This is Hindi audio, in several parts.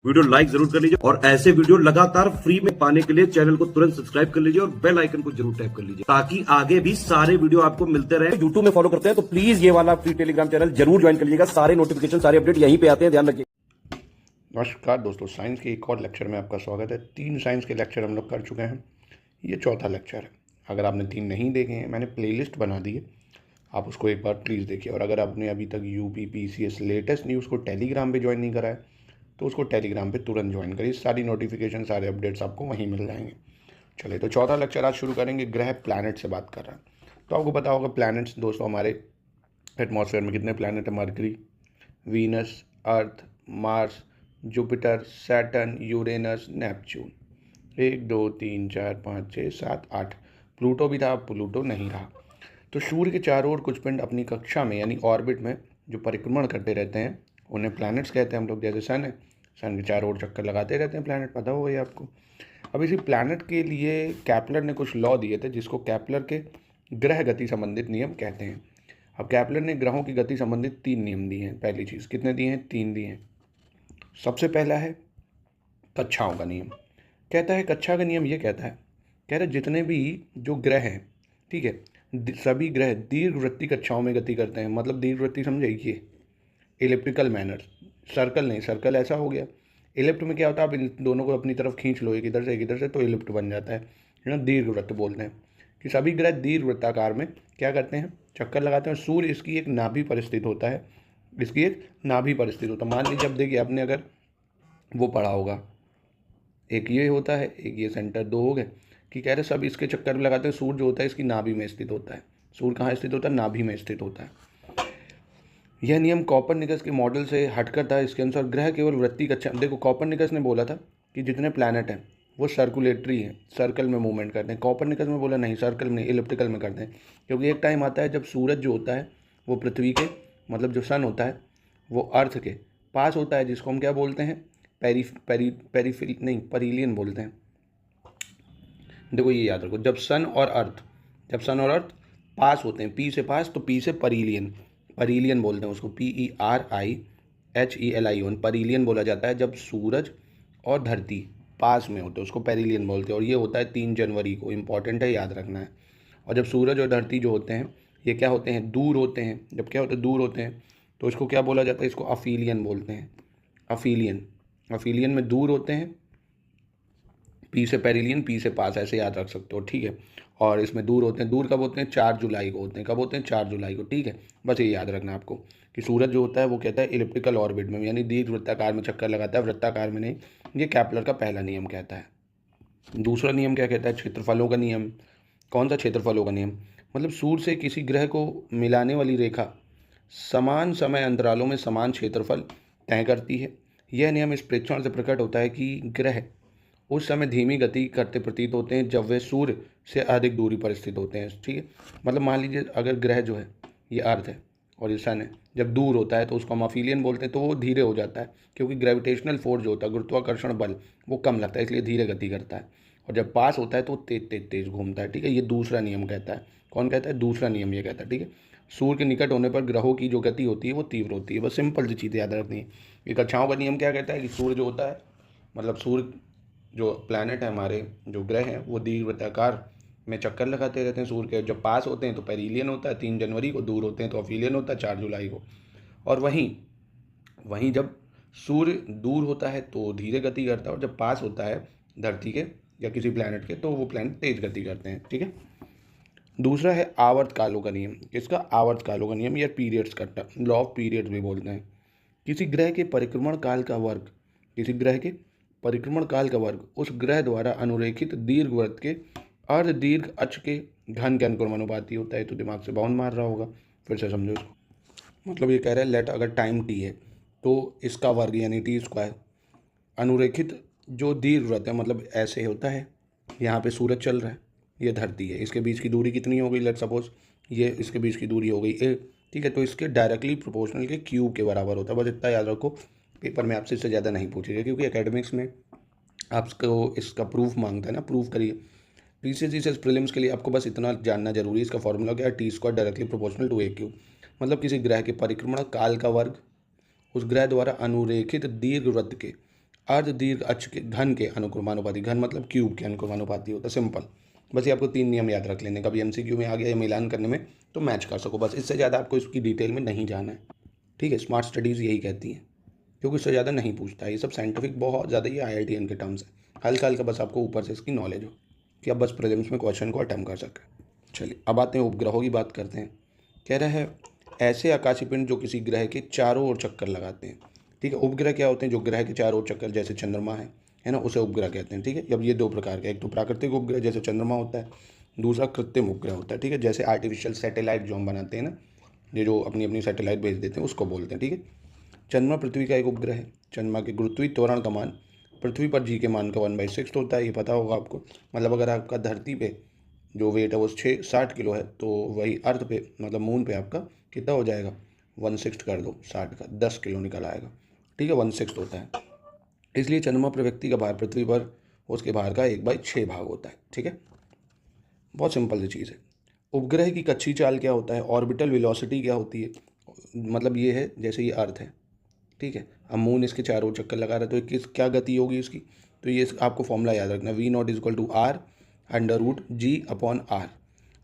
वीडियो लाइक जरूर कर लीजिए और ऐसे वीडियो लगातार फ्री में पाने के लिए चैनल को तुरंत सब्सक्राइब कर लीजिए और बेल आइकन को जरूर टैप कर लीजिए ताकि आगे भी सारे वीडियो आपको मिलते रहे। यूट्यूब में फॉलो करते हैं तो प्लीज ये वाला फ्री टेलीग्राम चैनल जरूर ज्वाइन कर लीजिएगा। सारे नोटिफिकेशन सारे अपडेट यहीं पे आते हैं, ध्यान रखिए। नमस्कार दोस्तों, साइंस के एक और लेक्चर में आपका स्वागत है। 3 साइंस के लेक्चर हम लोग कर चुके हैं, ये चौथा लेक्चर है। अगर आपने 3 नहीं देखे हैं, मैंने प्लेलिस्ट बना दी है, आप उसको एक बार प्लीज़ देखिए। और अगर आपने अभी तक UPPCS लेटेस्ट न्यूज़ को टेलीग्राम पे ज्वाइन नहीं करा है तो उसको टेलीग्राम पे तुरंत ज्वाइन करिए। सारी नोटिफिकेशन सारे अपडेट्स आपको वहीं मिल जाएंगे। चलिए, तो चौथा लेक्चर आज शुरू करेंगे। ग्रह प्लैनेट से बात कर रहा है तो आपको पता होगा प्लैनेट्स दोस्तों, हमारे एटमॉस्फेयर में कितने प्लैनेट है? Mercury, Venus, Earth, Mars, Jupiter, Saturn, Uranus, Neptune. 1 2 3 4 5 6 7 8। Pluto भी था, प्लूटो नहीं रहा। तो सूर्य के चारों ओर कुछ पिंड अपनी कक्षा में यानी ऑर्बिट में जो परिक्रमण करते रहते हैं उन्हें प्लैनेट्स कहते हैं हम लोग। जैसे सन है, सन के चारों ओर चक्कर लगाते रहते हैं प्लैनेट, पता होगा ये आपको। अब इसी प्लैनेट के लिए कैप्लर ने कुछ लॉ दिए थे जिसको कैप्लर के ग्रह गति संबंधित नियम कहते हैं। अब कैप्लर ने ग्रहों की गति संबंधित 3 नियम दिए हैं। पहली चीज़, कितने दिए हैं? 3 दिए हैं। सबसे पहला है कक्षाओं का नियम। कहता है, कक्षा का नियम ये कहता है, कह रहे जितने भी जो ग्रह हैं, ठीक है, सभी ग्रह दीर्घवृत्तीय कक्षाओं में गति करते हैं। मतलब दीर्घवृत्तीय समझे, ये इलिप्टिकल मैनर, सर्कल नहीं। सर्कल ऐसा हो गया, इलिप्ट में क्या होता है, आप इन दोनों को अपनी तरफ खींच लो, एक इधर से तो इलिप्ट बन जाता है ना। दीर्घवृत्त बोलते हैं कि सभी ग्रह दीर्घवृत्ताकार में क्या करते हैं? चक्कर लगाते हैं। सूर्य इसकी एक नाभि पर स्थित होता है, इसकी एक नाभि पर स्थित होता है। मान लीजिए, अब देखिए आपने अगर वो पढ़ा होगा, एक ये होता है, एक ये सेंटर, 2 हो गए, कि कह रहे सब इसके चक्कर में लगाते हैं। सूर्य जो होता है इसकी नाभि में स्थित होता है। सूर्य कहाँ स्थित होता है? नाभि में स्थित होता है। यह नियम कॉपरनिकस के मॉडल से हटकर था। इसके अनुसार ग्रह केवल वृत्तीय कक्षा, देखो कॉपरनिकस ने बोला था कि जितने प्लैनेट हैं वो सर्कुलेटरी हैं, सर्कल में मूवमेंट करते हैं। कॉपरनिकस में बोला नहीं, सर्कल में नहीं, इलिप्टिकल में करते हैं। क्योंकि एक टाइम आता है जब सूरज जो होता है वो पृथ्वी के, मतलब जो सन होता है वो अर्थ के पास होता है, जिसको हम क्या बोलते हैं? पेरीफेरी नहीं, परीलियन बोलते हैं। देखो ये याद रखो, जब सन और अर्थ पास होते हैं, पी से पास, तो पी से परीलियन, परीलियन बोलते हैं उसको, PERIHELION, परीलियन बोला जाता है जब सूरज और धरती पास में होते हैं, उसको पेरीलियन बोलते हैं। और ये होता है 3 जनवरी को, इंपॉर्टेंट है, याद रखना है। और जब सूरज और धरती जो होते हैं ये क्या होते हैं? दूर होते हैं। जब क्या होते हैं? दूर होते हैं, तो इसको क्या बोला जाता है? इसको अफीलियन बोलते हैं। अफीलियन में दूर होते हैं, पी से पेरिलियन, पी से पास, ऐसे याद रख सकते हो, ठीक है। और इसमें दूर होते हैं, दूर कब होते हैं? 4 जुलाई को होते हैं। कब होते हैं? 4 जुलाई को, ठीक है। बस ये याद रखना आपको कि सूरज जो होता है वो कहता है इलिप्टिकल ऑर्बिट में, यानी दीर्घवृत्ताकार में चक्कर लगाता है, वृत्ताकार में नहीं। ये कैप्लर का पहला नियम कहता है। दूसरा नियम क्या कहता है? क्षेत्रफलों का नियम। कौन सा क्षेत्रफलों का नियम? मतलब सूर्य से किसी ग्रह को मिलाने वाली रेखा समान समय अंतरालों में समान क्षेत्रफल तय करती है। यह नियम इस प्रेक्षण से प्रकट होता है कि ग्रह उस समय धीमी गति करते प्रतीत होते हैं जब वे सूर्य से अधिक दूरी पर स्थित होते हैं, ठीक है। मतलब मान लीजिए अगर ग्रह जो है ये अर्थ है और ये सन है, जब दूर होता है तो उसको हम अफीलियन बोलते हैं, तो वो धीरे हो जाता है क्योंकि ग्रेविटेशनल फोर्स जो होता है, गुरुत्वाकर्षण बल, वो कम लगता है, इसलिए धीरे गति करता है। और जब पास होता है तो तेज घूमता है, ठीक है। ये दूसरा नियम कहता है। कौन कहता है? दूसरा नियम ये कहता है, ठीक है। सूर्य के निकट होने पर ग्रहों की जो गति होती है वो तीव्र होती है। बस सिंपल सी चीज़ें याद रखनी है। ये कक्षाओं का नियम क्या कहता है कि सूर्य जो होता है, मतलब सूर्य जो प्लैनेट है, हमारे जो ग्रह हैं, वो दीर्घवृत्ताकार में चक्कर लगाते रहते हैं सूर्य के। जब पास होते हैं तो पेरिलियन होता है 3 जनवरी को, दूर होते हैं तो अफीलियन होता है 4 जुलाई को। और वहीं जब सूर्य दूर होता है तो धीरे गति करता है, और जब पास होता है धरती के या किसी प्लैनेट के तो वो प्लैनेट तेज गति करते हैं, ठीक है। दूसरा है आवर्तकालों का नियम। इसका आवर्तकालों का नियम या पीरियड्स का, लॉ ऑफ पीरियड्स भी बोलते हैं। किसी ग्रह के परिक्रमण काल का वर्ग, किसी ग्रह के परिक्रमण काल का वर्ग उस ग्रह द्वारा अनुरेखित दीर्घवृत्त के अर्ध दीर्घ अक्ष के घन के अनुक्रमानुपाती होता है। तो दिमाग से बाउंड मार रहा होगा, फिर से समझो इसको। मतलब ये कह रहा है लेट, अगर टाइम टी है तो इसका वर्ग यानी टी स्क्वायर अनुरेखित जो दीर्घवृत्त है, मतलब ऐसे होता है, यहाँ पे सूरज चल रहा है, ये धरती है, इसके बीच की दूरी कितनी हो गई? लेट सपोज ये इसके बीच की दूरी हो गई ए, ठीक है। तो इसके डायरेक्टली प्रोपोर्शनल के क्यूब के बराबर होता है। बस इतना याद रखो, पेपर में आपसे इससे ज़्यादा नहीं पूछेगा, क्योंकि एकेडमिक्स में आपको इसका प्रूफ मांगता है ना, प्रूफ करिए। PCS प्रीलिम्स के लिए आपको बस इतना जानना जरूरी है। इसका फॉर्मूला क्या है? T square directly proportional to a cube. मतलब किसी ग्रह के परिक्रमण काल का वर्ग उस ग्रह द्वारा अनुरेखित दीर्घवृत्त के अर्ध दीर्घ अक्ष के घन के अनुक्रमानुपाती, घन मतलब क्यूब के अनुक्रमानुपाती होता है। सिंपल, बस ये आपको 3 नियम याद रख लेने, कभी एमसीक्यू में आ गया या मिलान करने में तो मैच कर सको, बस इससे ज़्यादा आपको इसकी डिटेल में नहीं जाना है, ठीक है। स्मार्ट स्टडीज़ यही कहती हैं, क्योंकि इससे ज़्यादा नहीं पूछता है, ये सब साइंटिफिक बहुत ज़्यादा ये IITN के टर्म्स है। हल्का हल्का बस आपको ऊपर से इसकी नॉलेज हो कि आप बस प्रीलिम्स में क्वेश्चन को अटेम्प्ट कर सकें। चलिए अब आते हैं उपग्रहों की बात करते हैं। कह रहा है ऐसे आकाशीय पिंड जो किसी ग्रह के चारों ओर चक्कर लगाते हैं, ठीक है। उपग्रह क्या होते हैं? जो ग्रह के चारों ओर चक्कर, जैसे चंद्रमा है ना, उसे उपग्रह कहते हैं, ठीक है। अब ये दो प्रकार के, एक तो प्राकृतिक उपग्रह जैसे चंद्रमा होता है, दूसरा कृत्रिम उपग्रह होता है, ठीक है। जैसे आर्टिफिशियल सैटेलाइट जो हम बनाते हैं ना, ये जो अपनी अपनी सैटेलाइट भेज देते हैं उसको बोलते हैं, ठीक है। चंद्रमा पृथ्वी का एक उपग्रह है। चंद्रमा के गुरुत्वीय त्वरण का मान पृथ्वी पर जी के मान का 1/6 होता है, ये पता होगा आपको। मतलब अगर आपका धरती पे जो वेट है वो 60 किलो है, तो वही अर्थ पे मतलब मून पे आपका कितना हो जाएगा? 1/6 कर दो 60 का, 10 किलो निकल आएगा, ठीक है। 1/6 होता है, इसलिए चंद्रमा पर व्यक्ति का भार पृथ्वी पर उसके भार का 1/6 भाग होता है, ठीक है। बहुत सिंपल सी चीज़ है। उपग्रह की कक्षीय चाल क्या होता है? ऑर्बिटल वेलोसिटी क्या होती है? मतलब ये है जैसे ये अर्थ है, ठीक है, अब मून इसके चारों ओर चक्कर लगा रहा है, तो किस क्या गति होगी इसकी? तो ये आपको फॉर्मूला याद रखना, V0 = R√G/R।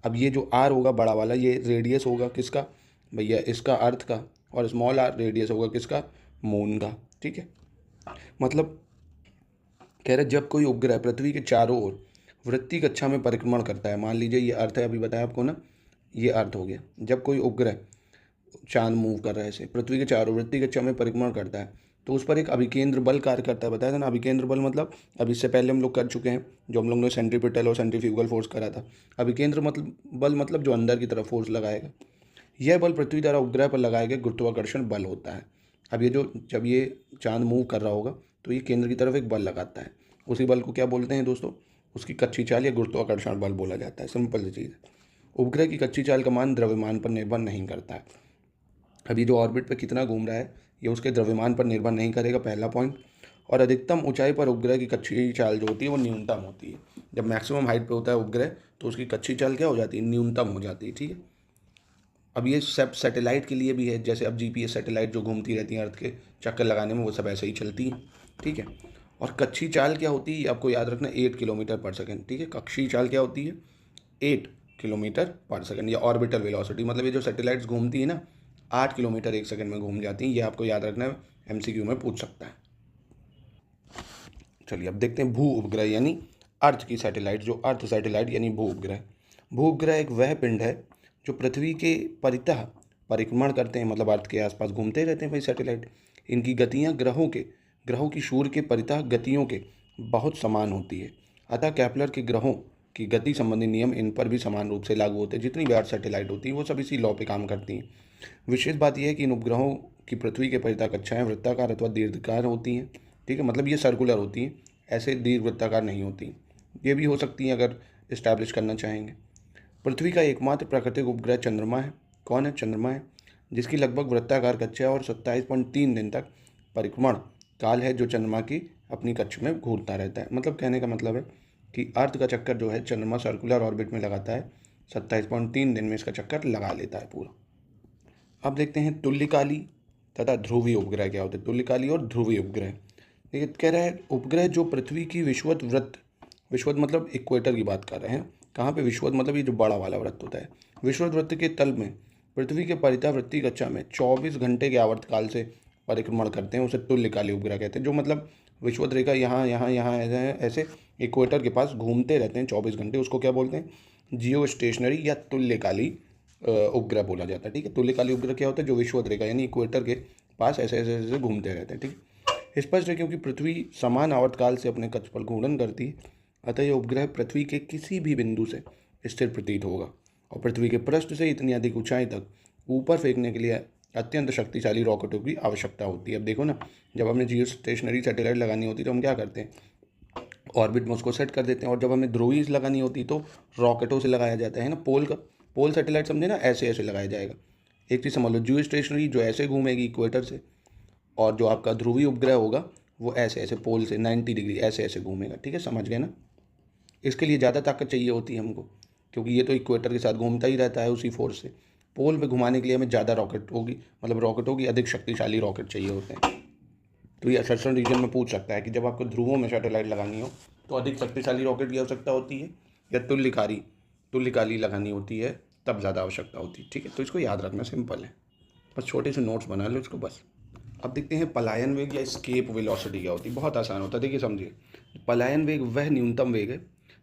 अब ये जो R होगा बड़ा वाला, ये रेडियस होगा किसका भैया? इसका, अर्थ का, और स्मॉल r रेडियस होगा किसका? मून का, ठीक है। मतलब कह रहे जब कोई उपग्रह पृथ्वी के चारों ओर वृत्तीय कक्षा में परिक्रमण करता है, मान लीजिए ये अर्थ है, अभी बताया आपको ना, ये अर्थ हो गया। जब कोई उपग्रह चांद मूव कर रहा है, ऐसे पृथ्वी के चारों वृत्तीय कक्षा में परिक्रमण करता है, तो उस पर एक अभिकेंद्र बल कार्य करता है। बताया था ना अभिकेंद्र बल मतलब, अब इससे पहले हम लोग कर चुके हैं, जो हम लोग ने सेंट्रीपिटल और सेंट्रीफ्यूगल फोर्स करा था। अभिकेंद्र मतलब बल मतलब जो अंदर की तरफ फोर्स लगाएगा, यह बल पृथ्वी द्वारा उपग्रह पर लगाए गए गुरुत्वाकर्षण बल होता है। अब ये जो जब ये चांद मूव कर रहा होगा तो ये केंद्र की तरफ एक बल लगाता है, उसी बल को क्या बोलते हैं दोस्तों? उसकी कक्षीय चाल या गुरुत्वाकर्षण बल बोला जाता है। सिंपल सी चीज़ है। उपग्रह की कक्षीय चाल का मान द्रव्यमान पर निर्भर नहीं करता है। अभी जो ऑर्बिट पे कितना घूम रहा है ये उसके द्रव्यमान पर निर्भर नहीं करेगा, पहला पॉइंट। और अधिकतम ऊंचाई पर उपग्रह की कक्षीय चाल जो होती है वो न्यूनतम होती है। जब मैक्सिमम हाइट पे होता है उपग्रह तो उसकी कक्षीय चाल क्या हो जाती है? न्यूनतम हो जाती है, ठीक है। अब ये सब सैटेलाइट के लिए भी है, जैसे अब GPS सैटेलाइट जो घूमती रहती हैं अर्थ के चक्कर लगाने में, वो सब ऐसे ही चलती हैं, ठीक है। और कक्षीय चाल क्या होती है आपको याद रखना, 8 किलोमीटर पर सेकंड, ठीक है। कक्षीय चाल क्या होती है? 8 किलोमीटर पर सेकंड, या ऑर्बिटल वेलोसिटी, मतलब ये जो सैटेलाइट्स घूमती है ना 8 किलोमीटर 1 सेकंड में घूम जाती हैं, ये आपको याद रखना है, MCQ में पूछ सकता है। चलिए अब देखते हैं भू उपग्रह यानी अर्थ की सैटेलाइट, जो अर्थ सैटेलाइट यानी भू उपग्रह। भू उपग्रह एक वह पिंड है जो पृथ्वी के परितः परिक्रमण करते हैं, मतलब अर्थ के आसपास घूमते रहते हैं भाई सैटेलाइट। इनकी गतियाँ ग्रहों की सूर्य के परितः गतियों के बहुत समान होती है, अतः केपलर के ग्रहों की गति संबंधी नियम इन पर भी समान रूप से लागू होते हैं। जितनी भी अर्थ सैटेलाइट होती हैं वो सब इसी लॉ पे काम करती हैं। विशेष बात यह है कि इन उपग्रहों की पृथ्वी के परितः कक्षाएँ वृत्ताकार अथवा दीर्घाकार होती हैं, ठीक है। मतलब ये सर्कुलर होती हैं, ऐसे दीर्घवृत्ताकार नहीं होती। ये भी हो सकती हैं अगर इस्टेब्लिश करना चाहेंगे। पृथ्वी का एकमात्र प्राकृतिक उपग्रह चंद्रमा है। कौन है? चंद्रमा है, जिसकी लगभग वृत्ताकार कक्षा और 27.3 दिन तक परिक्रमण काल है, जो चंद्रमा की अपनी कक्ष में घूरता रहता है। मतलब कहने का मतलब है कि अर्थ का चक्कर जो है चंद्रमा सर्कुलर ऑर्बिट में लगाता है, 27.3 दिन में इसका चक्कर लगा लेता है पूरा। अब देखते हैं तुल्यकाली तथा ध्रुवीय उपग्रह क्या होते हैं। तुल्यकाली और ध्रुवीय उपग्रह, देखिए कह रहा है उपग्रह जो पृथ्वी की विषुवत वृत्त, विषुवत मतलब इक्वेटर की बात कर रहे हैं, कहाँ पे विषुवत मतलब ये जो बड़ा वाला वृत्त होता है, विषुवत वृत्त के तल में पृथ्वी के परितः वृत्तीय कक्षा में 24 घंटे के आवर्तकाल से परिक्रमण करते हैं, उसे तुल्यकाली उपग्रह कहते हैं। जो मतलब विषुवत रेखा यहाँ यहाँ यहाँ ऐसे इक्वेटर के पास घूमते रहते हैं 24 घंटे, उसको क्या बोलते हैं? जियो स्टेशनरी या तुल्यकाली उपग्रह बोला जाता है, ठीक है। तुल्यकाली उपग्रह क्या होता है? जो विषुवत रेखा यानी इक्वेटर के पास ऐसे ऐसे ऐसे घूमते रहते हैं, ठीक है। स्पष्ट है क्योंकि पृथ्वी समान आवर्तकाल से अपने कक्ष पर घूर्णन करती है, अतः यह उपग्रह पृथ्वी के किसी भी बिंदु से स्थिर प्रतीत होगा और पृथ्वी के पृष्ठ से इतनी अधिक ऊंचाई तक ऊपर फेंकने के लिए अत्यंत शक्तिशाली रॉकेटों की आवश्यकता होती है। अब देखो ना, जब हमें जियो स्टेशनरी सैटेलाइट लगानी होती है तो हम क्या करते हैं? ऑर्बिट में उसको सेट कर देते हैं, और जब हमें ध्रुवीय लगानी होती तो रॉकेटों से लगाया जाता है ना, पोल सैटेलाइट समझे ना, ऐसे ऐसे लगाया जाएगा। एक चीज़ समझ लो, जियो स्टेशनरी जो ऐसे घूमेगी इक्वेटर से, और जो आपका ध्रुवीय उपग्रह होगा वो ऐसे ऐसे पोल से 90 डिग्री ऐसे ऐसे घूमेगा, ठीक है, समझ गए ना। इसके लिए ज़्यादा ताकत चाहिए होती है हमको, क्योंकि ये तो इक्वेटर के साथ घूमता ही रहता है उसी फोर्स से। पोल पे घुमाने के लिए हमें ज़्यादा रॉकेट होगी, मतलब रॉकेटों की अधिक शक्तिशाली रॉकेट चाहिए होते हैं। तो ये असर्शन रीजन में पूछ सकता है कि जब आपको ध्रुवों में सैटेलाइट लगानी हो तो अधिक शक्तिशाली रॉकेट की आवश्यकता होती है या तुल्यकाली लगानी होती है तब ज़्यादा आवश्यकता होती है। ठीक है, तो इसको याद रखना सिंपल है, बस छोटे से नोट्स बना लो इसको बस। अब देखते हैं पलायन वेग या एस्केप वेलोसिटी क्या होती है। बहुत आसान होता है, देखिए समझिए। पलायन वेग वह न्यूनतम वेग है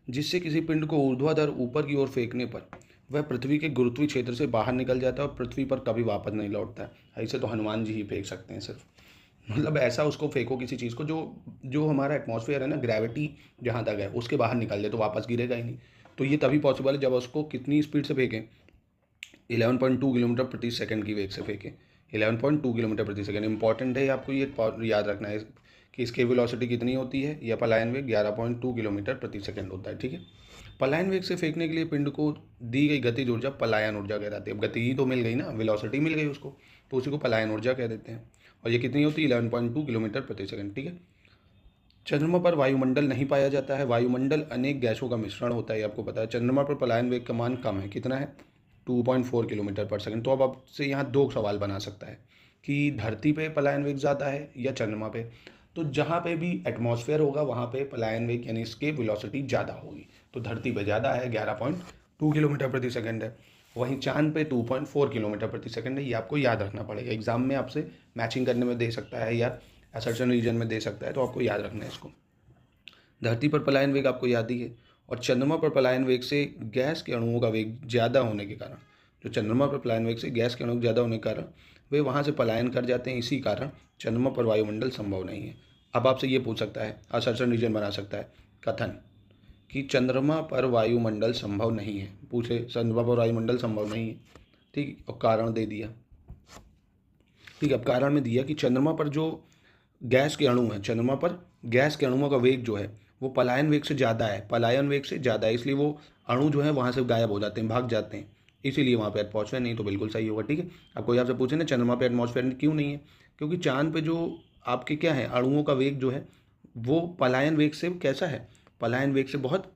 जिससे किसी पिंड को ऊर्ध्वाधर ऊपर की ओर फेंकने पर वह पृथ्वी के गुरुत्वीय क्षेत्र से बाहर निकल जाता है और पृथ्वी पर कभी वापस नहीं लौटता है। ऐसे तो हनुमान जी ही फेंक सकते हैं सिर्फ, मतलब ऐसा उसको फेंको किसी चीज़ को जो जो हमारा एटमॉस्फेयर है ना, ग्रेविटी जहाँ तक है उसके बाहर निकल जाए तो वापस गिरेगा ही नहीं। तो ये तभी पॉसिबल है जब उसको कितनी स्पीड से फेंकें, 11.2 किलोमीटर प्रति सेकंड की वेग से फेंकें। 11.2 किलोमीटर प्रति सेकंड इंपॉर्टेंट है, आपको ये याद रखना है कि इसकी वेलोसिटी कितनी होती है, या पलायन वेग 11.2 किलोमीटर प्रति सेकंड होता है। ठीक है, पलायन वेग से फेंकने के लिए पिंड को दी गई गतिज ऊर्जा पलायन ऊर्जा कहलाती है। अब गति ही तो मिल गई ना, वेलोसिटी मिल गई उसको, तो उसी को पलायन ऊर्जा कह देते हैं। और ये कितनी होती है, 11.2 किलोमीटर प्रति सेकंड। ठीक है, चंद्रमा पर वायुमंडल नहीं पाया जाता है। वायुमंडल अनेक गैसों का मिश्रण होता है, आपको पता है। चंद्रमा पर पलायन वेग का मान कम है, कितना है, 2.4 किलोमीटर पर सेकंड। तो अब आपसे यहाँ दो सवाल बना सकता है कि धरती पे पलायन वेग ज़्यादा है या चंद्रमा पे। तो जहाँ पे भी एटमॉस्फेयर होगा वहाँ पे पलायन वेग यानी एस्केप वेलोसिटी ज़्यादा होगी। तो धरती पे ज़्यादा है, 11.2 किलोमीटर प्रति सेकंड है। वहीं चांद पे 2.4 किलोमीटर प्रति सेकंड है। ये आपको याद रखना पड़ेगा, एग्जाम में आपसे मैचिंग करने में दे सकता है या असर्शन रीजन में दे सकता है, तो आपको याद रखना है इसको। धरती पर पलायन वेग आपको याद ही है, और चंद्रमा पर पलायन वेग से गैस के अणुओं का वेग ज़्यादा होने के कारण, जो चंद्रमा पर पलायन वेग से गैस के अणु ज़्यादा होने के कारण वे वहाँ से पलायन कर जाते हैं। इसी कारण चंद्रमा पर वायुमंडल संभव नहीं है। अब आपसे ये पूछ सकता है, असर्शन रीजन बना सकता है कथन कि चंद्रमा पर वायुमंडल संभव नहीं है, पूछे चंद्रमा पर वायुमंडल संभव नहीं है। ठीक, और कारण दे दिया। ठीक, अब कारण में दिया कि चंद्रमा पर जो गैस के अणु हैं, चंद्रमा पर गैस के अणुओं का वेग जो है वो पलायन वेग से ज़्यादा है, पलायन वेग से ज़्यादा है, इसलिए वो अणु जो है वहाँ से गायब हो जाते हैं, भाग जाते हैं, इसीलिए वहाँ पे एटमॉस्फेयर नहीं। तो बिल्कुल सही होगा। ठीक है, अब कोई आपसे पूछे ना चंद्रमा पे एटमॉस्फेयर क्यों नहीं है, क्योंकि चांद पे जो आपके क्या है, अणुओं का वेग जो है वो पलायन वेग से कैसा है, पलायन वेग से बहुत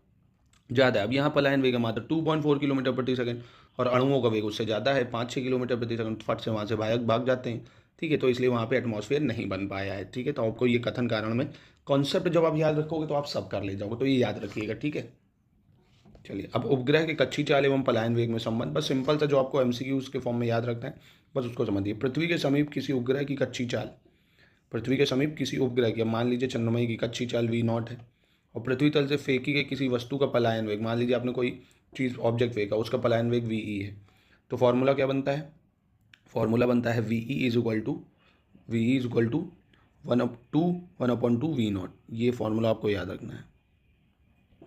ज़्यादा है। अब यहाँ पलायन वेग है मात्र 2.4 किलोमीटर प्रति सेकंड, और अणुओं का वेग उससे ज़्यादा है, 5-6 किलोमीटर प्रति सेकंड, फट से वहाँ से भाग जाते हैं। ठीक है, तो इसलिए वहाँ पे एटमॉस्फेयर नहीं बन पाया है। ठीक है, तो आपको ये कथन कारण में कॉन्सेप्ट जब आप याद रखोगे तो आप सब कर ले जाओगे, तो ये याद रखिएगा। ठीक है, चलिए अब उपग्रह के कच्ची चाल एवं पलायन वेग में संबंध, बस सिंपल सा जो आपको एमसीक्यूज के फॉर्म में याद रखना है, बस उसको समझिए। पृथ्वी के समीप किसी उपग्रह की कच्ची चाल, पृथ्वी के समीप किसी उपग्रह की, मान लीजिए चंद्रमा की कच्ची चाल V0 है, और पृथ्वी तल से फेंकी गई किसी वस्तु का पलायन वेग, मान लीजिए आपने कोई चीज़ ऑब्जेक्ट फेंका, उसका पलायन वेग VE है, तो फॉर्मूला क्या बनता है, फॉर्मूला बनता है VE is equal to 1/2 V0। ये फॉर्मूला आपको याद रखना है,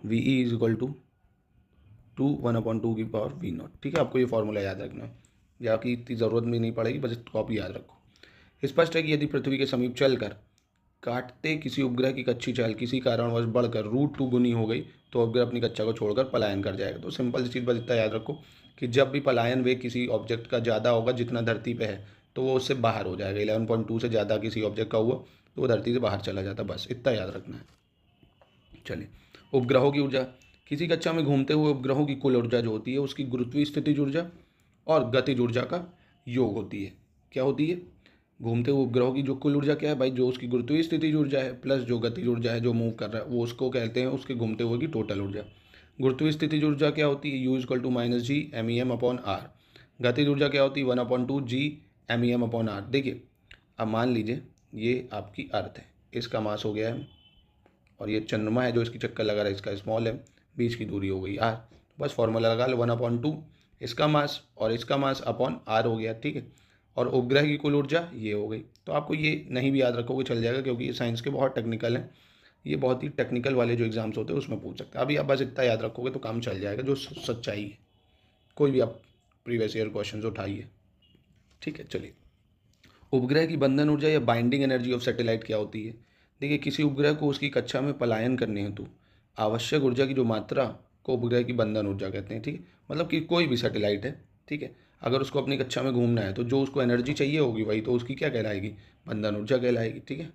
VE इज इक्वल टू 1/2 की पावर V0। ठीक है, आपको ये फॉर्मूला याद रखना है, या कि इतनी ज़रूरत भी नहीं पड़ेगी, बस कॉपी याद रखो। स्पष्ट है कि यदि पृथ्वी के समीप चलकर काटते किसी उपग्रह की कच्ची चाल किसी कारणवश बढ़कर √2 गुनी हो गई तो उपग्रह अपनी कक्षा को छोड़कर पलायन कर जाएगा। तो सिंपल सी चीज़ बस इतना याद रखो कि जब भी पलायन वेग किसी ऑब्जेक्ट का ज़्यादा होगा जितना धरती पे है, तो वो उससे बाहर हो जाएगा। 11.2 से ज़्यादा किसी ऑब्जेक्ट का हुआ तो वो धरती से बाहर चला जाता, बस इतना याद रखना है। चलिए, उपग्रहों की ऊर्जा, किसी कक्षा में घूमते हुए उपग्रहों की कुल ऊर्जा जो होती है उसकी गुरुत्वीय स्थितिज ऊर्जा और गतिज ऊर्जा का योग होती है। क्या होती है, घूमते हुए उपग्रहों की जो कुल ऊर्जा क्या है भाई, जो उसकी गुरुत्वीय स्थितिज ऊर्जा है प्लस जो गतिज ऊर्जा है जो मूव कर रहा है, वो उसको कहते हैं उसके घूमते हुए की टोटल ऊर्जा। गुरुत्वीय स्थितिज ऊर्जा क्या होती है, U = -G MEM/R। गतिज ऊर्जा क्या होती है, 1/2 G MEM/R। देखिए, अब मान लीजिए ये आपकी अर्थ है, इसका मास हो गया है, और ये चंद्रमा है जो इसकी चक्कर लगा रहा है, इसका स्मॉल है, बीच की दूरी हो गई R। बस फॉर्मूला लगा लो, 1/2 इसका मास और इसका मास अपॉन R हो गया। ठीक है, और उपग्रह की कुल ऊर्जा ये हो गई। तो आपको ये नहीं भी याद रखोगे चल जाएगा, क्योंकि ये साइंस के बहुत टेक्निकल हैं, ये बहुत ही टेक्निकल वाले जो एग्जाम्स होते हैं उसमें पूछ सकते हैं। अभी आप बस इतना याद रखोगे तो काम चल जाएगा, जो सच्चाई है। कोई भी आप प्रीवियस ईयर क्वेश्चन उठाइए। ठीक है, चलिए, उपग्रह की बंधन ऊर्जा या बाइंडिंग एनर्जी ऑफ सैटेलाइट क्या होती है। देखिए, किसी उपग्रह को उसकी कक्षा में पलायन करने हेतु आवश्यक ऊर्जा की जो मात्रा को उपग्रह की बंधन ऊर्जा कहते हैं। ठीक है, मतलब कि कोई भी सैटेलाइट है, ठीक है, अगर उसको अपनी कक्षा में घूमना है तो जो उसको एनर्जी चाहिए होगी भाई, तो उसकी क्या कहलाएगी, बंधन ऊर्जा कहलाएगी। ठीक है,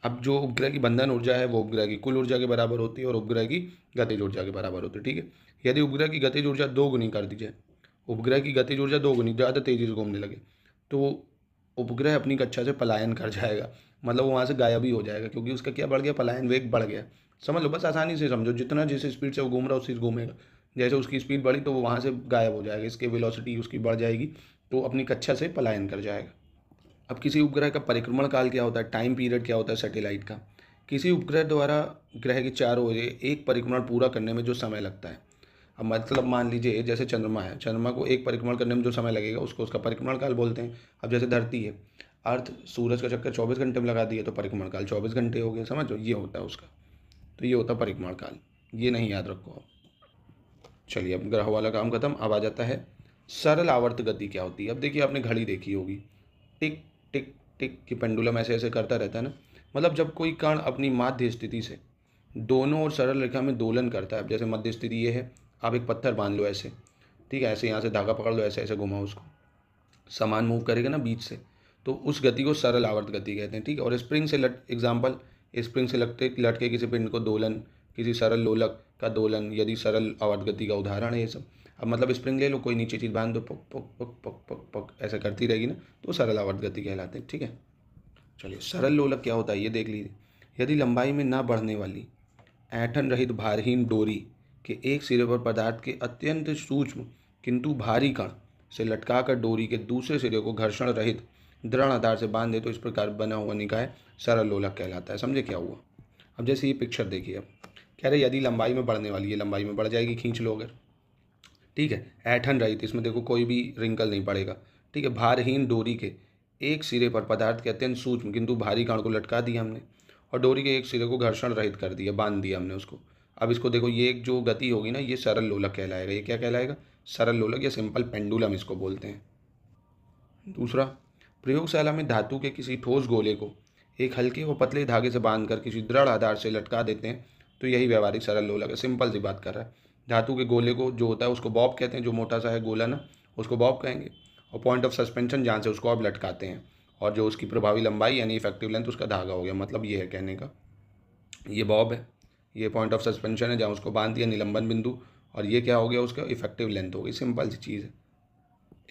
अब जो उपग्रह की बंधन ऊर्जा है वो उपग्रह की कुल ऊर्जा के बराबर होती है और उपग्रह की गतिज ऊर्जा के बराबर होती है। ठीक है, यदि उपग्रह की गतिज ऊर्जा 2 गुनी कर दी जाए, उपग्रह की गतिज ऊर्जा 2 गुनी, ज़्यादा तेज़ी से घूमने लगे, तो उपग्रह अपनी कक्षा से पलायन कर जाएगा। मतलब वो वहाँ से गायब ही हो जाएगा, क्योंकि उसका क्या बढ़ गया, पलायन वेग बढ़ गया। समझ लो, बस आसानी से समझो, जितना जिस स्पीड से वो घूम रहा है उसी से घूमेगा। जैसे उसकी स्पीड बढ़ी तो वो वहाँ से गायब हो जाएगा, इसकी वेलोसिटी उसकी बढ़ जाएगी तो अपनी कक्षा से पलायन कर जाएगा। अब किसी उपग्रह का परिक्रमण काल क्या होता है, टाइम पीरियड क्या होता है सैटेलाइट का। किसी उपग्रह द्वारा ग्रह के चारों ओर एक परिक्रमण पूरा करने में जो समय लगता है, अब मतलब मान लीजिए जैसे चंद्रमा है, चंद्रमा को एक परिक्रमण करने में जो समय लगेगा उसको उसका परिक्रमण काल बोलते हैं। अब जैसे धरती है, अर्थ सूरज का चक्कर 24 घंटे में लगा दिए तो परिक्रमण काल 24 घंटे हो गए, समझ लो, ये होता है उसका। तो ये होता है परिक्रमण काल, ये नहीं याद रखो आप। चलिए, अब ग्रह वाला काम खत्म। अब आ जाता है सरल आवर्त गति क्या होती है। अब देखिए, आपने घड़ी देखी होगी, टिक टिक टिक की पेंडुलम ऐसे ऐसे करता रहता है ना। मतलब जब कोई कण अपनी माध्य स्थिति से दोनों ओर सरल रेखा में दोलन करता है, अब जैसे मध्य स्थिति ये है, आप एक पत्थर बांध लो ऐसे, ठीक है, ऐसे यहाँ से धागा पकड़ लो, ऐसे ऐसे घुमाओ उसको, समान मूव करेगा ना बीच से, तो उस गति को सरल आवर्त गति कहते हैं, ठीक है। और स्प्रिंग से एग्जाम्पल, स्प्रिंग से लटके किसी पिंड को दोलन, किसी सरल लोलक का दोलन, यदि सरल आवर्त गति का उदाहरण है ये सब। अब मतलब स्प्रिंग ले लो, कोई नीचे चीज़ बांध दो, पक पक पक पक पक पक ऐसा करती रहेगी ना, तो सरल आवर्त गति कहलाते हैं, ठीक है। चलिए, सरल लोलक क्या होता है ये देख लीजिए। यदि लंबाई में ना बढ़ने वाली ऐंठन रहित भारहीन डोरी के एक सिरे पर पदार्थ के अत्यंत सूक्ष्म किंतु भारी कण से लटकाकर डोरी के दूसरे सिरे को घर्षण रहित दृढ़ आधार से बांध दे तो इस प्रकार बना हुआ निकाय सरल लोलक कहलाता है। समझे क्या हुआ। अब जैसे ये पिक्चर देखिए, अब कह रहे यदि लंबाई में बढ़ने वाली है, लंबाई में बढ़ जाएगी, खींच लो अगर, ठीक है। ऐंठन रहित, इसमें देखो कोई भी रिंकल नहीं पड़ेगा, ठीक है। भारहीन डोरी के एक सिरे पर पदार्थ के अत्यंत सूक्ष्म किंतु भारी कण को लटका दिया हमने, और डोरी के एक सिरे को घर्षण रहित कर दिया, बांध दिया हमने उसको। अब इसको देखो, ये एक जो गति होगी ना, ये सरल लोलक कहलाएगा। ये क्या कहलाएगा, सरल लोलक या सिंपल पेंडुलम इसको बोलते हैं। दूसरा, प्रयोगशाला में धातु के किसी ठोस गोले को एक हल्के व पतले धागे से बांधकर किसी दृढ़ आधार से लटका देते हैं तो यही व्यवहारिक सरल लोलक है। सिंपल सी बात कर रहा है। धातु के गोले को जो होता है उसको बॉब कहते हैं, जो मोटा सा है गोला ना, उसको बॉब कहेंगे। और पॉइंट ऑफ सस्पेंशन जहाँ से उसको आप लटकाते हैं, और जो उसकी प्रभावी लंबाई यानी इफेक्टिव लेंथ उसका धागा हो गया। मतलब ये है कहने का, ये बॉब है, ये पॉइंट ऑफ सस्पेंशन है जहाँ उसको बांध दिया निलंबन बिंदु, और ये क्या हो गया, उसका इफेक्टिव लेंथ हो गई। सिंपल सी चीज़ है।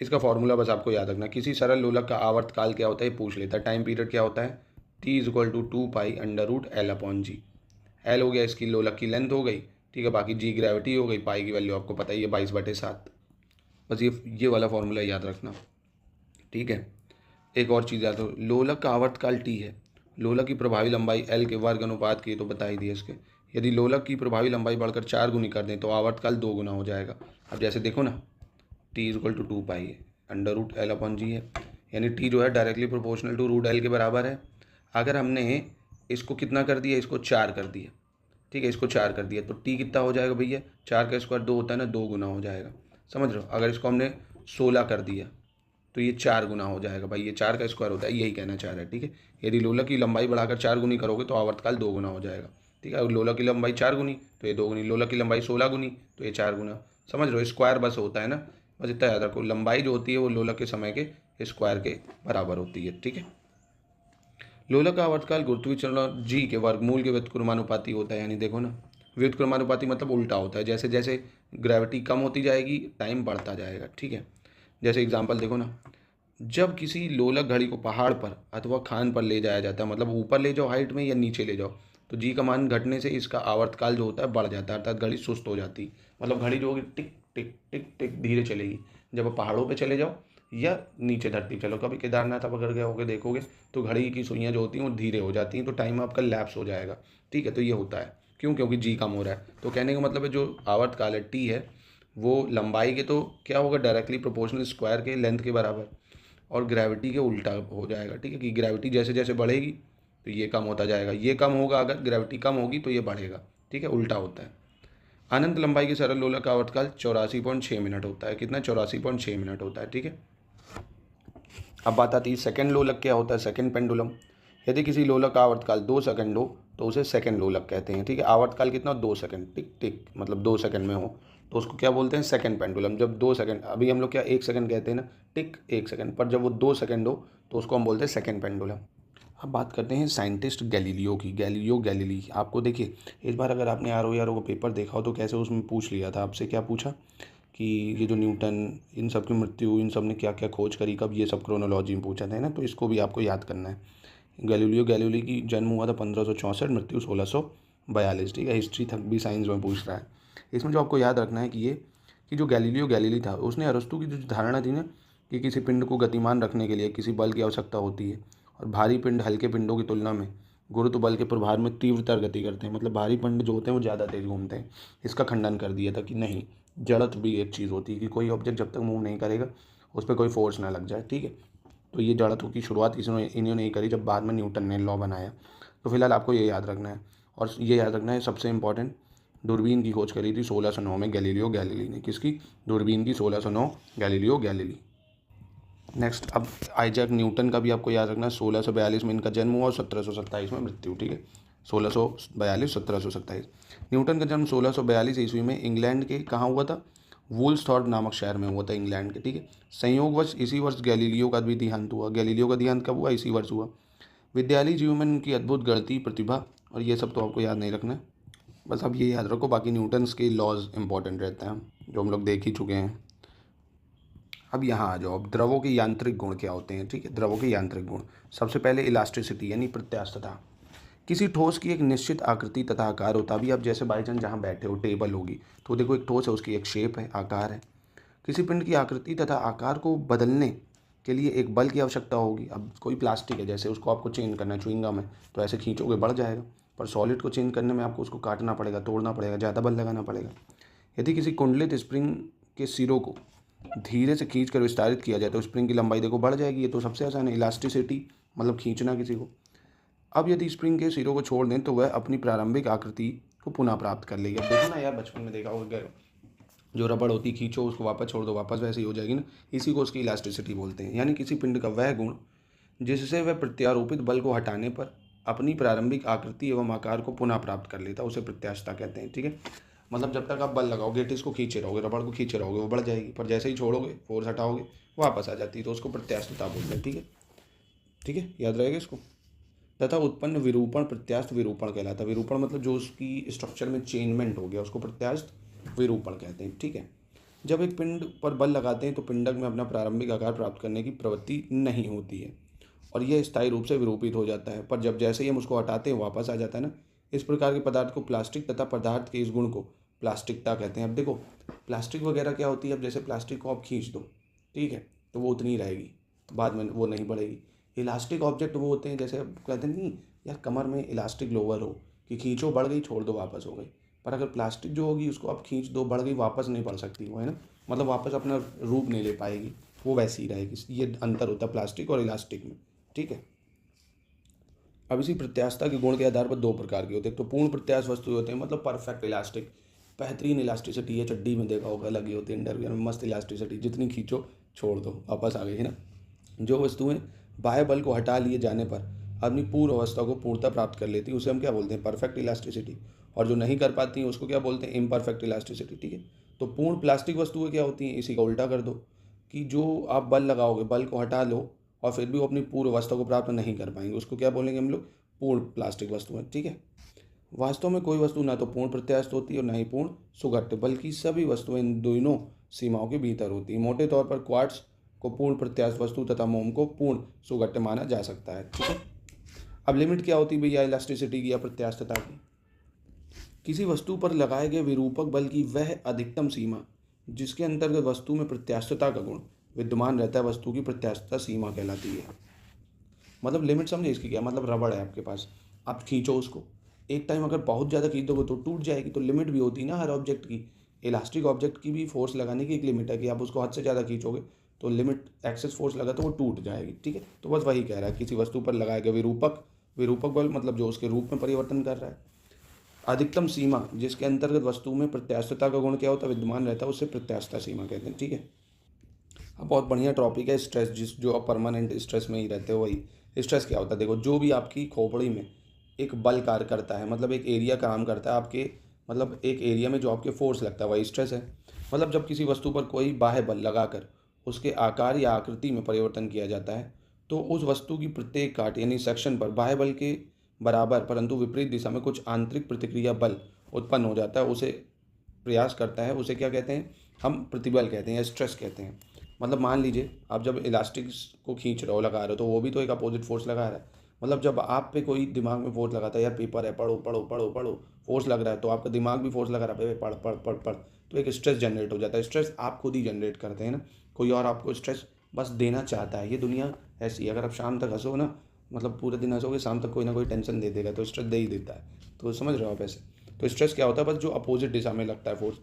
इसका फॉर्मूला बस आपको याद रखना। किसी सरल लोलक का आवर्त काल क्या होता है पूछ लेता है। टाइम पीरियड क्या होता है, T = 2π√L/g। एल हो गया इसकी लोलक की लेंथ हो गई, ठीक है। बाकी जी ग्रेविटी हो गई, पाई की वैल्यू आपको पता ही है 22/7। बस ये वाला फॉर्मूला याद रखना, ठीक है। एक और चीज़ याद हो, लोलक का आवर्तकाल टी है, लोलक की प्रभावी लंबाई एल के वर्ग अनुपात की, तो बता ही दिए इसके। यदि लोलक की प्रभावी लंबाई बढ़कर 4 गुनी कर दें तो आवर्तकाल 2 गुना हो जाएगा। अब जैसे देखो ना, T = 2π है, √L/g है, यानी टी जो है डायरेक्टली प्रोपोर्शनल टू √L के बराबर है। अगर हमने इसको कितना कर दिया, इसको 4 कर दिया, ठीक है, इसको 4 कर दिया, तो टी कितना हो जाएगा भैया, 4 का स्क्वायर 2 होता है ना, 2 गुना हो जाएगा। समझ रहे हो। अगर इसको हमने 16 कर दिया तो ये 4 गुना हो जाएगा भाई, ये 4 का स्क्वायर होता है, यही कहना चाह रहा है, ठीक है। यदि लोलक की लंबाई बढ़ाकर 4 गुनी करोगे तो आवर्तकाल 2 गुना हो जाएगा, ठीक है। और लोलक की लंबाई 4 गुनी तो ये 2 गुनी, लोलक की लंबाई 16 गुनी तो ये 4 गुना। समझ रहे हो, स्क्वायर बस होता है ना, बस इतना याद रखो, लंबाई जो होती है वो लोलक के समय के स्क्वायर के बराबर होती है, ठीक है। लोलक का आवर्तकाल गुरुत्वाकर्षण जी के वर्गमूल के व्युत्क्रमानुपाती होता है। यानी देखो ना, व्युत्क्रमानुपाती मतलब उल्टा होता है, जैसे जैसे ग्रेविटी कम होती जाएगी टाइम बढ़ता जाएगा, ठीक है। जैसे एग्जांपल देखो ना, जब किसी लोलक घड़ी को पहाड़ पर अथवा खान पर ले जाया जाता है, मतलब ऊपर ले जाओ हाइट में या नीचे ले जाओ, तो जी का मान घटने से इसका आवर्तकाल जो होता है बढ़ जाता है, अर्थात घड़ी सुस्त हो जाती है। मतलब घड़ी जो होगी टिक टिक टिक टिक धीरे चलेगी। जब आप पहाड़ों पे चले जाओ या नीचे धरती चलो, कभी केदारनाथ आप अगर गए होगे देखोगे तो घड़ी की सुइयाँ जो होती हैं वो धीरे हो जाती हैं, तो टाइम आपका लैप्स हो जाएगा, ठीक है। तो ये होता है क्यों, क्योंकि जी कम हो रहा है। तो कहने का मतलब है जो आवर्तकाल है टी है वो लंबाई के तो क्या होगा, डायरेक्टली प्रोपोर्शनल स्क्वायर के लेंथ के बराबर, और ग्रेविटी के उल्टा हो जाएगा, ठीक है। कि ग्रेविटी जैसे जैसे बढ़ेगी तो ये कम होता जाएगा, ये कम होगा, अगर ग्रेविटी कम होगी तो ये बढ़ेगा, ठीक है, उल्टा होता है। अनंत लंबाई के सरल लोलक का आवर्तकाल 84.6 मिनट होता है। कितना, 84.6 मिनट होता है, ठीक है। अब बात आती है सेकंड लोलक क्या होता है, सेकंड पेंडुलम। यदि किसी लोलक का आवर्तकाल 2 सेकंड हो तो उसे सेकंड लोलक कहते हैं, ठीक है। आवर्तकाल कितना, 2 सेकंड, टिक टिक मतलब 2 सेकंड में हो तो उसको क्या बोलते हैं, सेकंड पेंडुलम। जब 2 सेकंड, अभी हम लोग क्या 1 सेकंड कहते हैं ना, टिक 1 सेकंड, पर जब वो 2 सेकंड हो तो उसको हम बोलते हैं सेकंड पेंडुलम। अब बात करते हैं साइंटिस्ट गैलीलियो की, गैलीलियो गैलीली। आपको देखिए, इस बार अगर आपने RO का पेपर देखा हो तो कैसे उसमें पूछ लिया था आपसे, क्या पूछा कि ये जो न्यूटन, इन सब की मृत्यु, इन सब ने क्या क्या खोज करी कब, ये सब क्रोनोलॉजी में पूछा था ना, तो इसको भी आपको याद करना है। गैलीलियो गैलीली की जन्म हुआ था 1564, मृत्यु 1642, ठीक है। हिस्ट्री तक भी साइंस में पूछ रहा है। इसमें जो आपको याद रखना है कि जो गैलीलियो गैलीली था उसने अरस्तु की जो धारणा थी ना कि किसी पिंड को गतिमान रखने के लिए किसी बल की आवश्यकता होती है और भारी पिंड हल्के पिंडों की तुलना में गुरुत्व बल के प्रभाव में तीव्रतर गति करते हैं, मतलब भारी पिंड जो होते हैं वो ज़्यादा तेज घूमते हैं। इसका खंडन कर दिया था कि नहीं, जड़त्व भी एक चीज़ होती है कि कोई ऑब्जेक्ट जब तक मूव नहीं करेगा उस पर कोई फोर्स ना लग जाए, ठीक है। तो ये जड़त्व की शुरुआत इन्होंने नहीं करी, जब बाद में न्यूटन ने लॉ बनाया। तो फिलहाल आपको ये याद रखना है। और ये याद रखना है सबसे इंपॉर्टेंट, दूरबीन की खोज करी थी 1609 में गैलीलियो गैलीली ने। किसकी? दूरबीन की 1609, गैलीलियो गैलीली। नेक्स्ट, अब आइजैक न्यूटन का भी आपको याद रखना है। 1642 में इनका जन्म हुआ और 1727 में मृत्यु, ठीक है। 1642 1727। न्यूटन का जन्म 1642 ईस्वी में इंग्लैंड के कहाँ हुआ था? वुल्सथॉर्प नामक शहर में हुआ था, इंग्लैंड के, ठीक है। संयोगवश इसी वर्ष गैलीलियो का भी देहांत हुआ। गैलीलियो का देहांत कब हुआ? इसी वर्ष हुआ। विद्यालय जीवन में उनकी अद्भुत गणितीय प्रतिभा, और ये सब तो आपको याद नहीं रखना है, बस अब ये याद रखो। बाकी न्यूटन्स के लॉज इंपॉर्टेंट रहते हैं जो हम लोग देख ही चुके हैं। अब यहाँ आ जाओ। अब द्रवों के यांत्रिक गुण क्या होते हैं, ठीक है। द्रवों के यांत्रिक गुण, सबसे पहले इलास्टिसिटी यानी प्रत्यास्थता। किसी ठोस की एक निश्चित आकृति तथा आकार होता। अभी आप जैसे बाई चांस जहाँ बैठे हो, टेबल होगी, तो देखो एक ठोस है, उसकी एक शेप है, आकार है। किसी पिंड की आकृति तथा आकार को बदलने के लिए एक बल की आवश्यकता होगी। अब कोई प्लास्टिक है, जैसे उसको आपको चेंज करना है, च्युइंगम है, तो ऐसे खींचोगे बढ़ जाएगा, पर सॉलिड को चेंज करने में आपको उसको काटना पड़ेगा, तोड़ना पड़ेगा, ज़्यादा बल लगाना पड़ेगा। यदि किसी कुंडलित स्प्रिंग के सिरों को धीरे से खींच कर विस्तारित किया जाए तो स्प्रिंग की लंबाई देखो बढ़ जाएगी। ये तो सबसे आसान है, इलास्टिसिटी मतलब खींचना किसी को। अब यदि स्प्रिंग के सिरों को छोड़ दें तो वह अपनी प्रारंभिक आकृति को पुनः प्राप्त कर लेगी। अब देखो ना यार, बचपन में देखा होगा, जो रबड़ होती, खींचो उसको वापस छोड़ दो, वापस वैसे ही हो जाएगी ना। इसी को उसकी इलास्टिसिटी बोलते हैं। यानी किसी पिंड का वह गुण जिससे वह प्रत्यारोपित बल को हटाने पर अपनी प्रारंभिक आकृति एवं आकार को पुनः प्राप्त कर लेता है, उसे प्रत्यास्थता कहते हैं, ठीक है। मतलब जब तक आप बल लगाओगे, इसको खींचे रहोगे, रबड़ को खींचे रहोगे, वो बढ़ जाएगी, पर जैसे ही छोड़ोगे, फोर्स हटाओगे, वापस आ जाती है, तो उसको प्रत्यास्थता बोलते हैं, ठीक है। ठीक है, याद रहेगा इसको। तथा उत्पन्न विरूपण प्रत्यास्थ विरूपण कहलाता है। विरूपण मतलब जो उसकी स्ट्रक्चर में चेंजमेंट हो गया, उसको प्रत्यास्थ विरूपण कहते हैं, ठीक है। जब एक पिंड पर बल लगाते हैं तो पिंडक में अपना प्रारंभिक आकार प्राप्त करने की प्रवृत्ति नहीं होती है और यह स्थायी रूप से विरूपित हो जाता है, पर जब जैसे ही हम उसको हटाते हैं वापस आ जाता है ना। इस प्रकार के पदार्थ को प्लास्टिक तथा पदार्थ के इस गुण को प्लास्टिकता कहते हैं। अब देखो, प्लास्टिक वगैरह क्या होती है, अब जैसे प्लास्टिक को आप खींच दो, ठीक है, तो वो उतनी ही रहेगी, बाद में वो नहीं बढ़ेगी। इलास्टिक ऑब्जेक्ट वो होते हैं, जैसे अब कहते हैं नहीं यार, कमर में इलास्टिक लोअर हो कि खींचो बढ़ गई, छोड़ दो वापस हो गई। पर अगर प्लास्टिक जो होगी उसको आप खींच दो, बढ़ गई, वापस नहीं बढ़ सकती वो, है ना, मतलब वापस अपना रूप नहीं ले पाएगी, वो वैसी ही रहेगी। ये अंतर होता है प्लास्टिक और इलास्टिक में, ठीक है। अब इसी प्रत्यास्थता के गुण के आधार पर दो प्रकार के होते हैं। तो पूर्ण प्रत्यास्थ वस्तु होते हैं, मतलब परफेक्ट इलास्टिक, बेहतरीन इलास्टिसिटी है, चड्डी में देखा होगा लगी होती है, अंडरवियर में मस्त इलास्टिसिटी, जितनी खींचो छोड़ दो वापस आ गई, है ना। जो वस्तुएं बाह्य बल को हटा लिए जाने पर अपनी पूर्व अवस्था को पूर्णता प्राप्त कर लेती है उसे हम क्या बोलते हैं? Perfect elasticity. और जो नहीं कर पाती हैं उसको क्या बोलते हैं? इम्परफेक्ट इलास्टिसिटी, ठीक है। तो पूर्ण प्लास्टिक वस्तुएं क्या होती हैं? इसी का उल्टा कर दो कि जो आप बल लगाओगे, बल को हटा लो और फिर भी वो अपनी पूर्व अवस्था को प्राप्त नहीं कर पाएंगे, उसको क्या बोलेंगे हम लोग? पूर्ण प्लास्टिक वस्तुएं, ठीक है। वास्तव में कोई वस्तु ना तो पूर्ण प्रत्यास्थ होती है और ना ही पूर्ण सुघट्य, बल्कि सभी वस्तुएं इन दोनों सीमाओं के भीतर होती है। मोटे तौर पर क्वार्ट्ज को पूर्ण प्रत्यास्थ वस्तु तथा मोम को पूर्ण सुघट्य माना जा सकता है, ठीक है। अब लिमिट क्या होती है भैया इलास्टिसिटी की या प्रत्यास्थता की? किसी वस्तु पर लगाए गए विरूपक बल की वह अधिकतम सीमा जिसके अंतर्गत वस्तु में प्रत्यास्थता का गुण विद्यमान रहता है, वस्तु की प्रत्यास्थता सीमा कहलाती है। मतलब लिमिट समझे इसकी क्या? मतलब रबड़ है आपके पास, आप खींचो उसको, एक टाइम अगर बहुत ज़्यादा खींच दोगे तो टूट जाएगी, तो लिमिट भी होती है ना हर ऑब्जेक्ट की। इलास्टिक ऑब्जेक्ट की भी फोर्स लगाने की एक लिमिट है कि आप उसको हद से ज़्यादा खींचोगे तो लिमिट एक्सेस फोर्स लगा तो वो टूट जाएगी, ठीक है। तो बस वही कह रहा है, किसी वस्तु पर लगाया गया विरूपक बल मतलब जो उसके रूप में परिवर्तन कर रहा है, अधिकतम सीमा जिसके अंतर्गत वस्तु में प्रत्यास्थता का गुण क्या होता है? विद्यमान रहता है, उससे प्रत्यास्थता सीमा कहते हैं, ठीक है। अब बहुत बढ़िया टॉपिक है स्ट्रेस, जो आप परमानेंट स्ट्रेस में ही रहते हो वही। स्ट्रेस क्या होता है? देखो, जो भी आपकी खोपड़ी में एक बल कार्य करता है, मतलब एक एरिया काम करता है आपके, मतलब एक एरिया में जो आपके फोर्स लगता है वही स्ट्रेस है। मतलब जब किसी वस्तु पर कोई बाह्य बल लगाकर उसके आकार या आकृति में परिवर्तन किया जाता है तो उस वस्तु की प्रत्येक काट यानी सेक्शन पर बाह्य बल के बराबर परंतु विपरीत दिशा में कुछ आंतरिक प्रतिक्रिया बल उत्पन्न हो जाता है, उसे प्रयास करता है, उसे क्या कहते हैं? हम प्रतिबल कहते हैं या स्ट्रेस कहते हैं। मतलब मान लीजिए आप जब इलास्टिक को खींच रहे हो, लगा रहे हो, तो वो भी तो एक अपोजिट फोर्स लगा रहा है, मतलब जब आप पे कोई दिमाग में फोर्स लगाता है, यार पेपर है, पढ़ो पढ़ो पढ़ो पढ़ो, फोर्स लग रहा है, तो आपका दिमाग भी फोर्स लगा रहा है, पढ़ पढ़ पढ़ पढ़, तो एक स्ट्रेस जनरेट हो जाता है। स्ट्रेस आप खुद ही जनरेट करते हैं ना, कोई और आपको स्ट्रेस बस देना चाहता है। ये दुनिया ऐसी है, अगर आप शाम तक हंसो ना, मतलब पूरे दिन हंसोगे, शाम तक कोई ना कोई टेंशन दे देगा, तो स्ट्रेस दे ही देता है। तो समझ रहे हो आप ऐसे। तो स्ट्रेस क्या होता है, बस जो अपोजिट दिशा में लगता है फोर्स।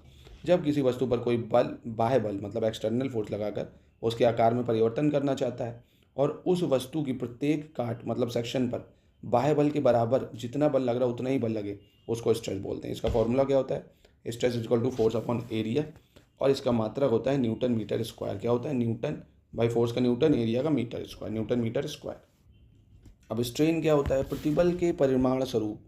जब किसी वस्तु पर कोई बल, बाह्य बल मतलब एक्सटर्नल फोर्स लगाकर उसके आकार में परिवर्तन करना चाहता है, और उस वस्तु की प्रत्येक काट मतलब सेक्शन पर बाह्य बल के बराबर जितना बल लग रहा है उतना ही बल लगे, उसको स्ट्रेस बोलते हैं। इसका फॉर्मूला क्या होता है, stress equal to force upon area, और इसका मात्रक होता है न्यूटन मीटर स्क्वायर। क्या होता है, न्यूटन बाई फोर्स का न्यूटन, एरिया का metre square, newton metre square. अब स्ट्रेन क्या होता है, प्रतिबल के परिमाण स्वरूप,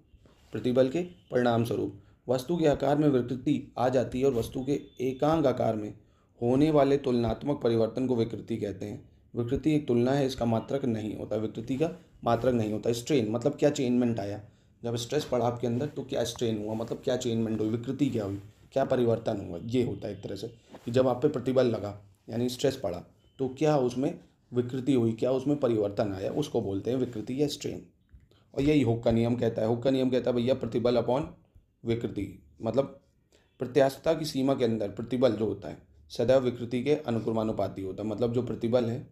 प्रतिबल के परिणाम स्वरूप वस्तु के आकार में विकृति आ जाती है, और वस्तु के एकांक आकार में होने वाले तुलनात्मक परिवर्तन को विकृति कहते हैं। विकृति एक तुलना है, इसका मात्रक नहीं होता, विकृति का मात्रक नहीं होता। स्ट्रेन मतलब क्या चेंजमेंट आया, जब स्ट्रेस पड़ा आपके अंदर तो क्या स्ट्रेन हुआ, मतलब क्या चेंजमेंट हुई, विकृति क्या हुई, क्या परिवर्तन हुआ, ये होता है एक तरह से कि जब आप पे प्रतिबल लगा यानी स्ट्रेस पड़ा तो क्या उसमें विकृति हुई, क्या उसमें परिवर्तन आया, उसको बोलते हैं विकृति या स्ट्रेन। और यही हुक का नियम कहता है। हुक का नियम कहता है भैया प्रतिबल अपॉन विकृति, मतलब प्रत्यास्थता की सीमा के अंदर प्रतिबल जो होता है सदैव विकृति के अनुक्रमानुपाती होता है। मतलब जो प्रतिबल है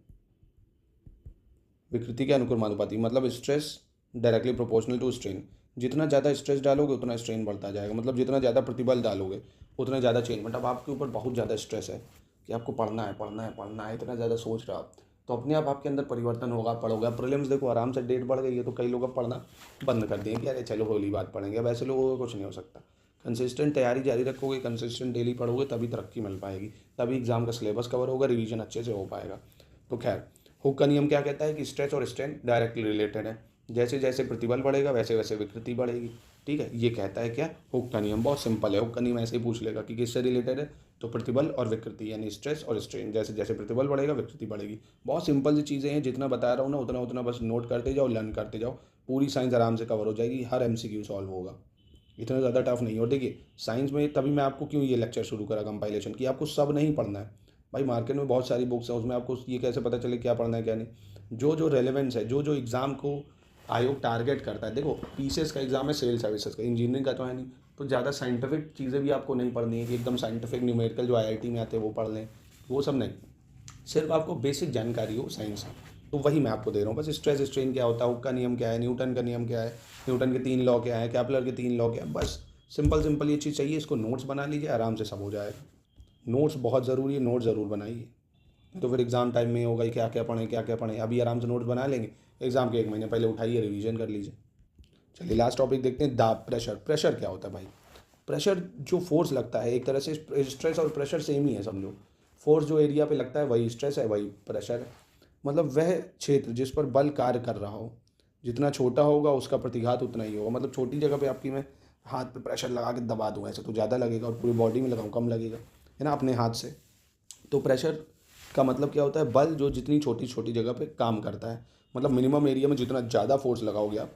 विकृति के अनुक्रमानुपाती, मतलब stress directly proportional to strain. जितना ज़्यादा स्ट्रेस डालोगे उतना स्ट्रेन बढ़ता जाएगा, मतलब जितना ज़्यादा प्रतिबल डालोगे उतना ज़्यादा चेंजमेंट। अब आपके ऊपर बहुत ज़्यादा स्ट्रेस है कि आपको पढ़ना है पढ़ना है पढ़ना है, इतना ज़्यादा सोच रहा आप, तो अपने आप आपके अंदर परिवर्तन होगा, पढ़ोगे। प्रीलिम्स देखो आराम से डेट बढ़ गई है, तो कई लोग अब पढ़ना बंद कर दिए कि अरे चलो होली बात पढ़ेंगे। अब ऐसे लोगों को कुछ नहीं हो सकता। कंसिस्टेंट तैयारी जारी रखोगे, कंसिस्टेंट डेली पढ़ोगे, तभी तरक्की मिल पाएगी, तभी एग्जाम का सिलेबस कवर होगा, रिवीजन अच्छे से हो पाएगा। तो खैर, हुक का नियम क्या कहता है कि स्ट्रेस और स्ट्रेन डायरेक्टली रिलेटेड है, जैसे जैसे प्रतिबल बढ़ेगा वैसे वैसे विकृति बढ़ेगी। ठीक है, ये कहता है क्या, हुक का नियम। बहुत सिंपल है, हुक का नियम ऐसे ही पूछ लेगा कि किससे रिलेटेड है, तो प्रतिबल और विकृति यानी स्ट्रेस और स्ट्रेन, जैसे जैसे प्रतिबल बढ़ेगा विकृति बढ़ेगी। बहुत सिंपल सी चीज़ें हैं, जितना बता रहा हूँ ना उतना उतना बस नोट करते जाओ, लर्न करते जाओ, पूरी साइंस आराम से कवर हो जाएगी, हर एमसीक्यू सॉल्व होगा, इतना ज़्यादा टफ नहीं। और देखिए साइंस में तभी मैं आपको क्यों ये लेक्चर शुरू करा कंपाइलेशन की, आपको सब नहीं पढ़ना है भाई। मार्केट में बहुत सारी बुक्स हैं, उसमें आपको ये कैसे पता चले क्या पढ़ना है क्या नहीं। जो जो रेलेवेंस है, जो जो एग्ज़ाम को आयोग टारगेट करता है। देखो पीसीएस का एग्जाम है, सिविल सर्विसेज का, इंजीनियरिंग का तो है नहीं, तो ज़्यादा साइंटिफिक चीज़ें भी आपको नहीं पढ़नी है कि एकदम साइंटिफिक न्यूमेरिकल जो आईआईटी में आते हैं वो पढ़ लें, वो सब नहीं। सिर्फ आपको बेसिक जानकारी हो साइंस की, तो वही मैं आपको दे रहा हूँ। बस स्ट्रेस स्ट्रेन क्या होता है, हुक का नियम क्या है, न्यूटन का नियम क्या है, न्यूटन के 3 लॉ क्या है, कैपलर के 3 लॉ क्या है, बस सिंपल सिंपल ये चीज़ चाहिए। इसको नोट्स बना लीजिए, आराम से सब हो जाएगा। नोट्स बहुत ज़रूरी है, नोट ज़रूर बनाइए, तो फिर एग्ज़ाम टाइम में होगा क्या क्या पढ़ें क्या क्या पढ़ें। अभी आराम से नोट्स बना लेंगे, एग्ज़ाम के 1 महीने पहले उठाइए, रिवीजन कर लीजिए। चलिए लास्ट टॉपिक देखते हैं, दाब, प्रेशर। प्रेशर क्या होता है भाई, प्रेशर जो फोर्स लगता है, एक तरह से स्ट्रेस और प्रेशर सेम ही है समझो। फोर्स जो एरिया पे लगता है वही स्ट्रेस है, वही प्रेशर है। मतलब वह क्षेत्र जिस पर बल कार्य कर रहा हो, जितना छोटा होगा उसका प्रतिघात उतना ही होगा। मतलब छोटी जगह पे आपकी मैं हाथ पे प्रेशर लगा के दबा दूँ ऐसे तो ज़्यादा लगेगा, और पूरी बॉडी में लगाऊँ कम लगेगा, है ना, अपने हाथ से। तो प्रेशर का मतलब क्या होता है, बल जो जितनी छोटी छोटी जगह पे काम करता है। मतलब मिनिमम एरिया में जितना ज़्यादा फोर्स लगाओगे आप,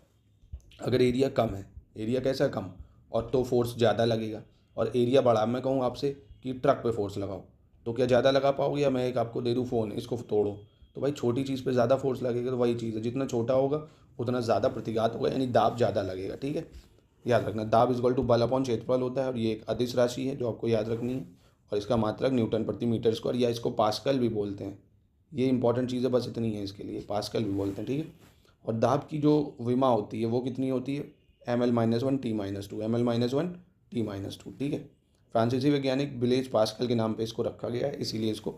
अगर एरिया कम है, एरिया कैसा है कम, और तो फोर्स ज़्यादा लगेगा। और एरिया बड़ा, मैं कहूँ आपसे कि ट्रक पे फोर्स लगाओ तो क्या ज़्यादा लगा पाओगे, या मैं एक आपको दे दूँ फ़ोन इसको तोड़ो, तो भाई छोटी चीज़ पे ज़्यादा फोर्स लगेगा। तो वही चीज़ है, जितना छोटा होगा उतना ज़्यादा प्रतिघात होगा, यानी दाब ज़्यादा लगेगा। ठीक है, याद रखना, दाब इक्वल टू बल अपॉन क्षेत्रफल होता है, और ये एक अदिश राशि है जो आपको याद रखनी है, और इसका मात्रक न्यूटन प्रति मीटर स्क्वायर, या इसको पास्कल भी बोलते हैं। ये इंपॉर्टेंट चीज़ है, बस इतनी है इसके लिए, पास्कल भी बोलते हैं। ठीक है, और दाब की जो विमा होती है वो कितनी होती है, ml-1 t-2, ml-1 t-2। ठीक है, फ्रांसीसी वैज्ञानिक ब्लेज पास्कल के नाम पे इसको रखा गया है, इसीलिए इसको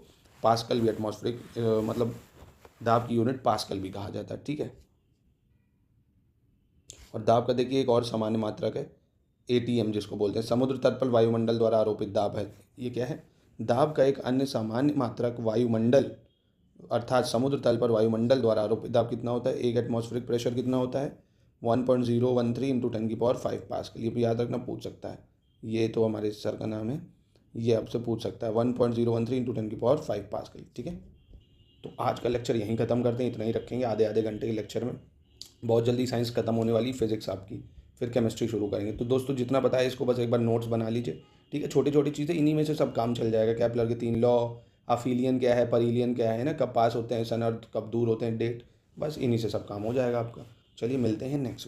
पास्कल भी एटमॉस्फेरिक मतलब दाब की यूनिट पास्कल भी कहा जाता है। ठीक है, और दाब का देखिए एक और सामान्य मात्रक है एटीएम, जिसको बोलते हैं समुद्र तल पर वायुमंडल द्वारा आरोपित दाब है। ये क्या है, दाब का एक अन्य सामान्य मात्रक वायुमंडल अर्थात समुद्र तल पर वायुमंडल द्वारा आरोपित दाब कितना होता है, एक एटमॉस्फेरिक प्रेशर कितना होता है, 1.013 इंटू 10⁵ पास्कल। ये भी याद रखना, पूछ सकता है, ये तो हमारे सर का नाम है, ये आपसे पूछ सकता है 1.013 इंटू 10⁵ पास्कल। ठीक है, तो आज का लेक्चर यहीं ख़त्म करते हैं, इतना ही रखेंगे, आधे आधे घंटे के लेक्चर में। बहुत जल्दी साइंस खत्म होने वाली, फिजिक्स आपकी, फिर केमिस्ट्री शुरू करेंगे। तो दोस्तों जितना बताया इसको बस एक बार नोट्स बना लीजिए। ठीक है, छोटी छोटी चीज़ें, इन्हीं में से सब काम चल जाएगा। कैपलर के 3 लॉ, अफिलियन क्या है, परीलियन क्या है ना, कब पास होते हैं सन अर्थ, कब दूर होते हैं डेट, बस इन्हीं से सब काम हो जाएगा आपका। चलिए मिलते हैं नेक्स्ट